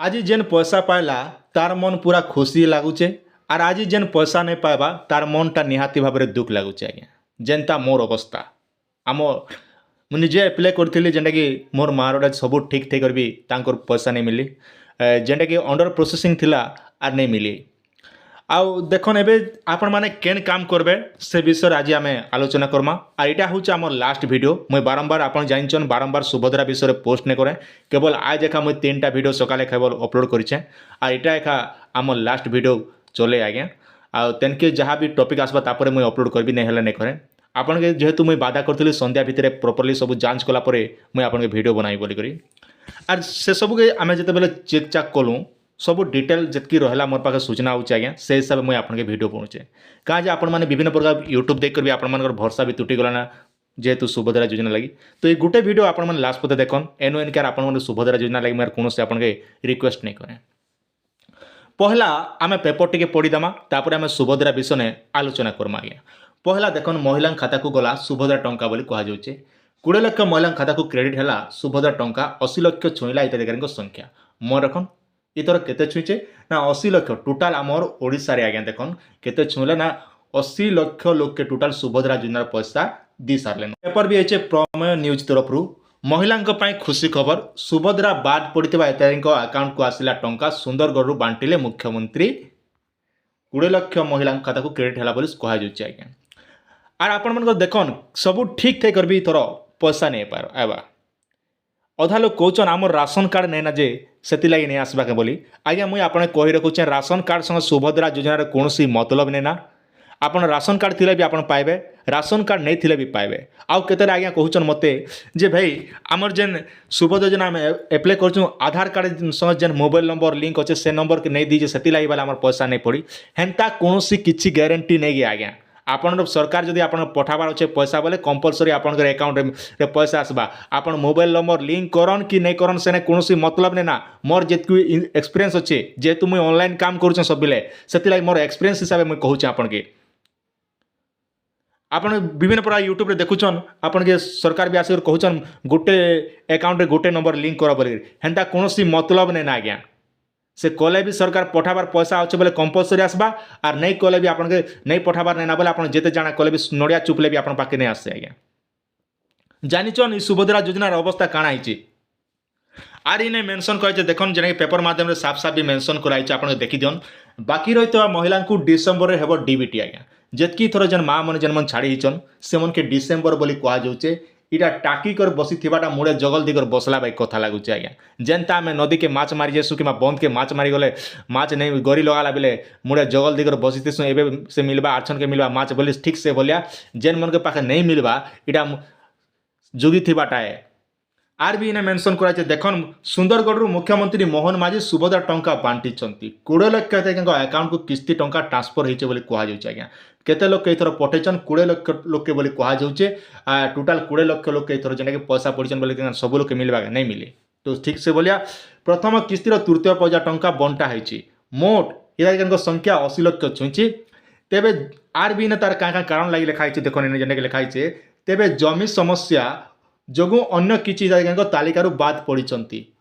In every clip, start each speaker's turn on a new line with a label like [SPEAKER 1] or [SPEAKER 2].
[SPEAKER 1] आज जेन पैसा पाइला तार मन पूरा खुशी लगुचे आर आज जेन पैसा नहीं पाइबा तार मनटा निहाती भाव में दुख लगुचे आज्ञा जेनता मोर अवस्था आम मुझे एप्लाय करी जेनटा कि मोर मारोटा सब ठीक थे कर भी तांकर पैसा नहीं मिली जेनटा कि अंडर प्रोसेसिंग थिला आर नहीं मिली आउ देखन एबे आपण माने केन काम करबे से विषय आज आम आलोचना करमा और यहाँ हूँ आम लास्ट वीडियो मुझे बारंबार आपन जानछन बारंबार सुभद्रा विषय पोस्ट नहीं करें केवल आज एका मुझे 3टा वीडियो सकाले केवल अपलोड करें और यहाँ एका आम लास्ट वीडियो चले आज्ञा आ तेनके जहाँ भी टॉपिक आसबा तापर मुझे अपलोड करबी नहीं हेले नहीं करें आपन के जेहेतु मुझे बाधा करी संध्या भितर प्रॉपर्ली सब जांच कलापर मुझे आपन वीडियो बनाई बोलिक आर से सब के आम जिते चेक चाक कलु सब डिटेल जितकी रहा मोर पाखे सूचना होची आज्ञा से हिसाब से मुझे आपन वीडियो पहुँचे कहाँ आपण मैंने विभिन्न प्रकार यूट्यूब देख कर भी आपण भरोसा भी तुटी गलाना जेहेतु सुभद्रा योजना लगी तो ये गोटे वीडियो आपण मैंने लास्ट पते देखन एनु एनकार आपण सुभद्रा योजना लगी मैं कौन से आपन रिक्वेस्ट नहीं करें पहला आम पेपर टिके पढ़ीदमा तापर आम सुभद्रा विषय आलोचना करमा आज्ञा पहला देखन महिला खाता को गला सुभद्रा टंका बोली कहुचे 20 लाख महिला खाता को क्रेडिट है सुभद्रा टंका 80 लाख छुईला हिताधिकारी संख्या मन रखन इथर केते छुईचे ना 80 लाख टोटाल आमर ओडिशा रे आज्ञा देखन केते छुईला ना 80 लाख लोक के टोटाल सुभद्रा योजना पैसा दी सारे पेपर भी है प्रमेय न्यूज तरफ महिलांक पाई खुशी खबर सुभद्रा बाद पड़ता हिताधिकारी अकाउंट को आसला टंका सुंदरगढ़ बांटिले मुख्यमंत्री 20 लाख महिला खाता को क्रेडिट है कहुचे आज्ञा आर आपण देखन सब ठीक थे कर भी थोर पैसा नहीं पार आवा अधा लोग कौन आम राशन कार्ड नहीं ना जे से नहीं आसवा के बोली आज्ञा मुझे आपने कही रखुचे राशन कार्ड संग सुभद्रा योजनार कौन मतलब नहीं ना आपन राशन कार्ड थिले भी आपन पाइबे राशन कार्ड नहीं थिले भी पाइबे आउ केते आज्ञा कहउचन मते जे भाई आमर जेन सुभद्रा योजना में एप्लाई करछु आधार कार्ड संग जेन मोबाइल नंबर लिंक अच्छे से नंबर के नहीं दीजिए से लगी वाला आमर पैसा नहीं पड़ी हेन्ता कौन किसी गारंटी नहीं गया आज्ञा आपन सरकार जदि आपन पठाबार अच्छे पैसा बोले कंपलसरी आपन अकाउंट रे पैसा आसबा आपन मोबाइल नंबर लिंक करन कि नहीं करन से कौन मतलब नहीं ना मोर जितकु एक्सपीरियंस अच्छे जेहेतु मुझे ऑनलाइन काम करुँ सब बेले से मोर एक्सपीरियंस हिसाब से मुझे कहूँ आपन के आपन विभिन्न प्रकार यूट्यूब रे देखुछन आपन के सरकार भी आसिक कहउछन गोटे अकाउंट रे गोटे नंबर लिंक कर बोली हेन्ता कौन मतलब नहीं ना आज्ञा से कले भी सरकार पठाबार पैसा अच्छे बोले कंपलसरी आसबा और नहीं कले भी आपन के नहीं पठाबार नहीं ना बोले आपन जेते जाना कले भी नड़िया चुपले भी आपन पाके नहीं आसे आज्ञा जानिछन सुभद्रा योजनार अवस्था काଣା हिची आर इने मेंशन करे देखन जेने पेपर माध्यम रे साफ साफ भी मेंशन कराई आपन देखि दियन बाकी रही तो महिला को डिसेंबर रे हेबो डीबीटी आज्ञा जेतकी थोर जेन माँ मन जेन मन छाड़ी हिचन से मन के डिसेंबर बोली कहा जाउचे इटा टाकी कर बसी थिबाटा मुड़े जगल दिगर बसला भाई कथा लगुचे आज्ञा जेनता आम नदी के माछ मारी जेसु कि बंद के माछ मारी गले माछ नहीं गरी लगाला बेले मुड़े जगल दिगर बसीतेसु एबे से मिलबा आछन के मिलबा माछ बोली ठीक से बोलिया जेन मन के पाखे नहीं मिलबा इटा जुगी थिबाटा है आर भी इन्हें मेंशन कराई देखन सुंदरगढ़ मुख्यमंत्री मोहन माझी सुभद्रा टंका बांटी 20 लाख अकाउंट को किस्ती टंका ट्रांसफर होइचे बोली कहुचे आज्ञा केते लोक एथर पठेचन 20 लाख लोक के बोली कहुचे टोटाल 20 लाख लोक एथर जेना पैसा पड़चन बोली सब लोक मिलवा नहीं मिले तो ठीक से बोलिया प्रथम किस्तीर तृतीय पर्याय टंका बंटा होइची मोट हिताधिकारी संख्या 80 लाख छुईची तेबे आर भी तार क्या कारण लगी लिखाई देखो जेना लिखाई तेबे जमी समस्या जोगु अन्य किसी तालिकार बाद पड़ी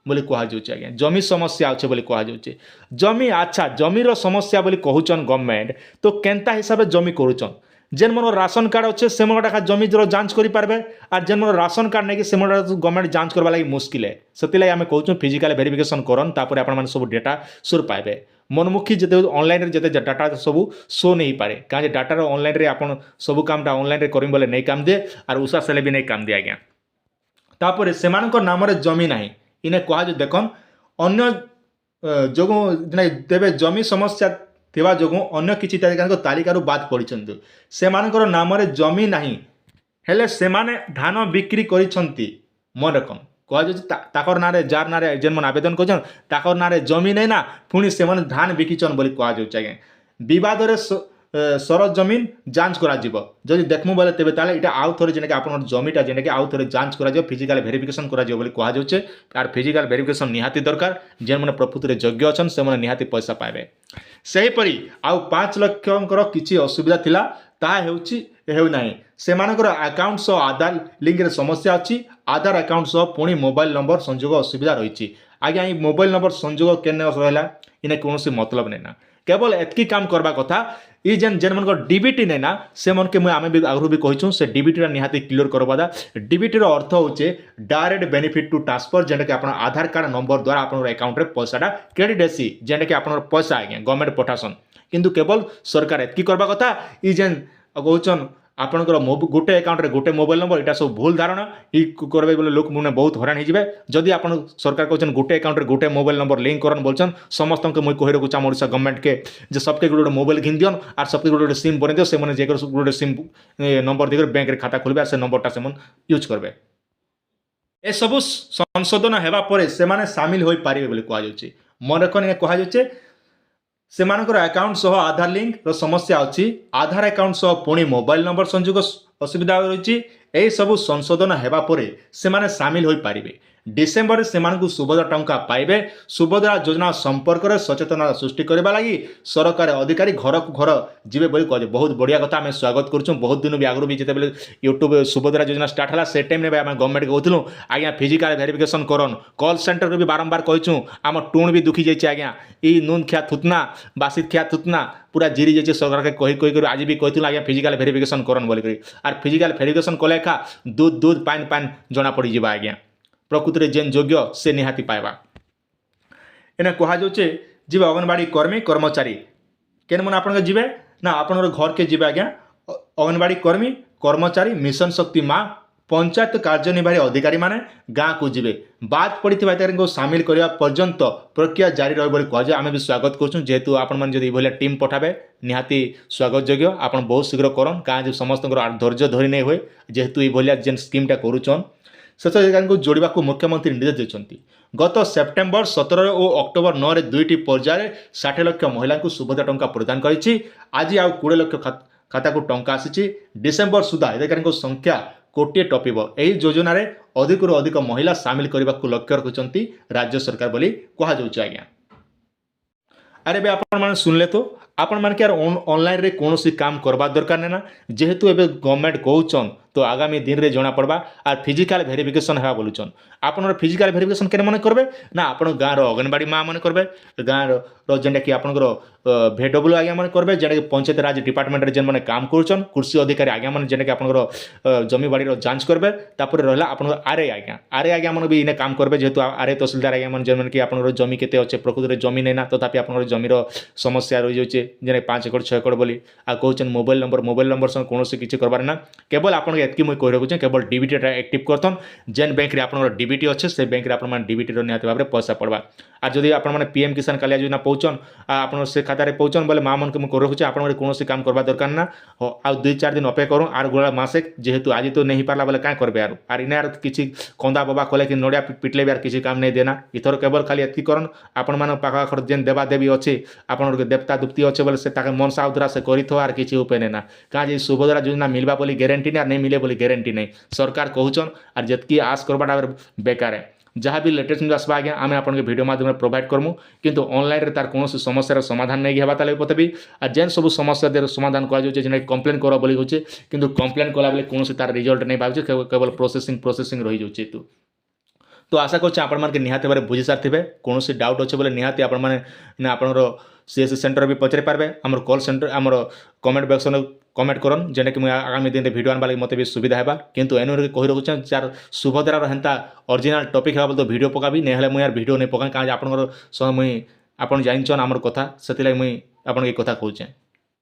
[SPEAKER 1] बोली कहुचे आज्ञा जमी समस्या अच्छे बोली कहुचे जमी अच्छा जमीर समस्या बोली कहूचन गवर्नमेंट तो केनता हिसाब से जमी करुचन जेन मन राशन कार्ड अच्छे से मन जमी जांच करि पारबे और जेन मन राशन कार्ड नहीं से गवर्नमेंट जांच करवा लगी मुस्किल है से आम कहूँ फिजिकल वेरिफिकेशन करन तापर आपन सब डेटा सुर पाइबे मनमुखी जिते ऑनलाइन जिते डाटा सब शो नहीं पारे कहीं डाटार ऑनलाइन रे आपन सब कामटा ऑनलाइन रे करें बोले नहीं काम दिए और उषा सेले भी नहीं काम दिए आज्ञा तापर से नाम जमी ना इन्हें कह देखन अन्य जो तेरे जमी समस्या थिबा जो अन्य किसी तालिकार बाद पड़ी से नाम जमी ना हेले से धान बिक्री करिसंती मन रखन कह ना जार ना जेन मन आवेदन कर ना जमी नहीं ना पुणी से धान बिकिचन बोली कहुचे आज्ञा बद सरज जमीन जांच करा जदि देखमु बोले तेबे ताले इटा आउ थोरे जेने कि आपन जमीटा जेने कि आउ थोरे जांच करा फिजिकल वेरिफिकेशन करा बोली कहा जाउचे आर फिजिकल वेरिफिकेशन निहाती दरकार जेन माने प्रकृति रे योग्य अछन से माने निहाती पैसा पाइबे सेही परी आउ 5 लाख किछि असुविधा थिला ତାହା ହେଉନାହିଁ। ସେମାନଙ୍କର ଆକାଉଣ୍ଟ ସହ ଆଧାର ଲିଙ୍କରେ ସମସ୍ୟା ଅଛି। ଆଧାର ଆକାଉଣ୍ଟ ସହ ପୁଣି ମୋବାଇଲ ନମ୍ବର ସଂଯୋଗ ଅସୁବିଧା ରହିଛି। ଆଜ୍ଞା ଏଇ ମୋବାଇଲ ନମ୍ବର ସଂଯୋଗ କେନେ ରହିଲା ଇନେ କୌଣସି ମତଲବ ନାଇଁ ନା। କେବଳ ଏତିକି କାମ କରବା କଥା ଇ ଯେନମାନଙ୍କର ଡିବିଟି ନାଇଁ ନା ସେମାନକେ ଆମେ ବି ଆଗରୁ ବି କହିଛୁ ସେ ଡିବିଟିଟା ନିହାତି କ୍ଲିୟର କରବା ଦା। ଡିବିଟିର ଅର୍ଥ ହଉଛି ଡାଇରେକ୍ଟ ବେନିଫିଟ ଟୁ ଟ୍ରାନ୍ସଫର, ଯେନ୍ଟାକି ଆପଣ ଆଧାର କାର୍ଡ଼ ନମ୍ବର ଦ୍ୱାରା ଆପଣଙ୍କର ଆକାଉଣ୍ଟରେ ପଇସାଟା କ୍ରେଡିଟ୍ ହେସି, ଯେନ୍ଟାକି ଆପଣଙ୍କର ପଇସା ଆଜ୍ଞା ଗଭର୍ଣ୍ଣମେଣ୍ଟ ପଠାସନ୍। କିନ୍ତୁ କେବଳ ସରକାର ଏତିକି କରବା କଥା ଇ ଯେନ୍ କହୁଛନ୍ ଆପଣଙ୍କର ଗୋଟେ ଆକାଉଣ୍ଟରେ ଗୋଟେ ମୋବାଇଲ ନମ୍ବର, এটা ସବୁ ଭୁଲ ଧାରଣା। ଇ করবে বলে লোক মানে বহুত হরান হয়ে যাবে। যদি আপনার সরকার কৌন গোটে আকাউন্টরে গোটে মোবাইল নম্বর লিঙ্ক করন বলছেন সমস্ত মুই কহি রাখুছি আমার ওড়শা গভর্নমেন্টকে যে সবকে গোটে গোটে মোবাইল কিনি দিন আর সবকে গোটে গোটে সিম বনাই দিও, সে যে গোটে সিম নম্বর দিয়ে ব্যাঙ্কের খাতা খুলবে আর সে নম্বরটা সে ইউজ করবে। এসবু সংশোধন হেবা পরে সেমানে সামিল হয়ে পারিবে বলে কুহযাচ্ছে। মনে রাখুন কুহযাচ্ছে সেমানଙ୍କର ଆକାଉଣ୍ଟ ସହ ଆଧାର ଲିଙ୍କର ସମସ୍ୟା ଅଛି। ଆଧାର ଆକାଉଣ୍ଟ ସହ ପୁଣି ମୋବାଇଲ ନମ୍ବର ସଂଯୋଗ ଅସୁବିଧା ରହିଛି। ଏହିସବୁ ସଂଶୋଧନ ହେବା ପରେ ସେମାନେ ସାମିଲ ହୋଇପାରିବେ। ଡିସେମ୍ବରରେ ସେମାନଙ୍କୁ ସୁଭଦ୍ରା ଟଙ୍କା ପାଇବେ। ସୁଭଦ୍ରା ଯୋଜନା ସମ୍ପର୍କରେ ସଚେତନତା ସୃଷ୍ଟି କରିବା ଲାଗି ସରକାର ଅଧିକାରୀ ଘରକୁ ଘର ଯିବେ ବୋଲି କହିଲେ। ବହୁତ ବଢ଼ିଆ କଥା, ଆମେ ସ୍ୱାଗତ କରୁଛୁ। ବହୁତ ଦିନ ବି ଆଗରୁ ବି ଯେତେବେଳେ ୟୁଟ୍ୟୁବ ସୁଭଦ୍ରା ଯୋଜନା ଷ୍ଟାର୍ଟ ହେଲା ସେ ଟାଇମ୍ରେ ବି ଆମେ ଗଭର୍ଣ୍ଣମେଣ୍ଟ କହୁଥିଲୁ ଆଜ୍ଞା ଫିଜିକାଲ ଭେରିଫିକେସନ୍ କରନ୍। କଲ୍ ସେଣ୍ଟରରେ ବି ବାରମ୍ବାର କହିଛୁ। ଆମ ଟୁଣ ବି ଦୁଃଖି ଯାଇଛି ଆଜ୍ଞା ଇ ନୁନ୍ ଖିଆ ଥୁତନା ବାସି ଖିଆ ଥୁତନା पूरा जीरी जाइए सरकार कही आज भी कहूँ आज्ञा फिजिकाल भेरिफिकेसन करन बोलिक आर फिजिकाल भेरिफिकेसन कले एका दूध दूध पान पान जना पड़ जा आज्ञा प्रकृति में जेन योग्य से निहाती पाइबा। एने कहुचे जी अंगनवाड़ी कर्मी कर्मचारी केन मन आप जी ना आप घर के जी आज्ञा अंगनवाड़ी कर्मी कर्मचारी मिशन शक्ति माँ पंचायत कार्यनिर्वाही अधिकारी माने गाँ को जीवे बाद पड़ी को सामिल करने पर्यंत प्रक्रिया जारी रही कहुए। आम भी स्वागत करूँ जेहेतु आपड़ी टीम पठाबे निहाती स्वागत योग्य। आप बहुत शीघ्र करन गाँ जो समस्त धैर्य धरी नहीं हुए जेहेतु ये जेन स्कीमटा करुचन शेष अधिकारी को जोड़ा को मुख्यमंत्री निर्देश देते। गत सेप्टेम्बर 17 और अक्टोबर 9 रे दुईटी पर्यायर 60 लाख महिला को सुभद्रा टंका प्रदान करी। आज आउ 20 लाख खाता को टंका आसी। डिसेम्बर सुधा अधिकारी संख्या कोटिए टपिब। यही योजन अधिक अधिक महिला सामिल करने को लक्ष्य रखुंट राज्य सरकार बोली कहुचे। आज्ञा अरे बे आपण सुनले तो आपण मान के ऑनलाइन रे कौन सी काम करवा दरकार नहीं ना जेहेतु एबे गवर्नमेंट कहउचन तो आगामी दिन रे जना पड़वा आर फिजिकाल भेरिफिकेसन हेबा बोलुचन। आपन फिजिकाल भेरिफिकेसन केने माने करबे ना आपन गाँव रो अंगनवाड़ी माँ माने करबे गाँव रो जेंटा कि आपनकर भेडब्ल्यू आज्ञा माने करबे जेंटा कि पंचायत राज डिपार्टमेंट रे जेन माने काम करुचन कृषि अधिकारी आज्ञा माने जेंटा कि आपनकर जमी बाड़ी रो जांच करबे। तापर रहला आपनकर आरए आज्ञा माने भी इने काम करबे जेहेतु आरए तहसीलदार आज्ञा माने जेन कि आपनकर जमी केते अच्छे प्रकृति रे जमी नै ना तथापि आपनकर जमी रो समस्या रही जाउचे जेने 5 एकड़ 6 एकड़ बोली आ कहउचन मोबाइल नंबर संग कोनोसी किछि करबार ना केवल आपन एतकी मुई कहि रखुचे केवल डीबीटी एक्टिव करथन जेन बैंक रे आपनकर डीबीटी अच्छे से बैंक रे आपन डीबीटी रो निहाती भाव रे पैसा पड़वा। आ जदि आपन माने पीएम किसान कालिया योजना पहुचन आपन से खाता रे पहुचन बोले माँ मन के मुई कहि रखुचे आपन कोनोसी काम करबा दरकार ना आ 2-4 दिन अपेक्षा करू आर गोला मासे जेहेतु आज तो नहीं पारला बोले का करबे आर इने किछि कंदा बाबा कले कि नडिया पिटले भी आर किछि काम नहीं देना इथर केवल खाली एतकी करन आपन मान पाखा खर जेन देवा देवी अच्छे आपन देवता दुप्ती अच्छे बोले से ताके मनसा उद्रा से करिथो आर किछि उपाय ना का जे सुभद्रा योजना मिलबा बोली गारंटी ना नहीं मिले बोली गारंटी नहीं सरकार कहउचन आर जतकी आस करबाटा बेकार है। जहाँ भी लेटेस्ट न्यूज आसबा आज्ञा आम आपन वीडियो माध्यम प्रोवाइड करमु किंतु ऑनलाइन रे तार कौन समस्यार समाधान नहीं हेबा ताले बतेबी आ जेन सब समस्या दे समाधान करा जाउचे जेना कंप्लेन करा बोली होचे किंतु कंप्लेन कला बेले कौन तार रिजल्ट नहीं पाउचे केवल प्रोसेसिंग रही जाउचे। तो आशा करछे आपण मानके निहाती भाबरे बुझी सारथिबे कौन डाउट अच्छे बोले निहाती आपण माने ना आपनरो सीएससी सेंटर भी पचारि पारबे आमर कॉल सेंटर आमर कमेंट बॉक्स में कमेंट करन जेना कि मुझे आगामी दिन में वीडियो आनबा लगी मते भी सुविधा हेबा किंतु एनु कहि रखुचे यार सुभद्रार हेन्ता ओरिजिनल टॉपिक हेबा तो वीडियो पकाबी नहीं हेले मुझे यार वीडियो नहीं पकाई कहीं आपन मुई आपन जानछन आमर कथा सेति लागि मुई आपन के कथा कहूचे।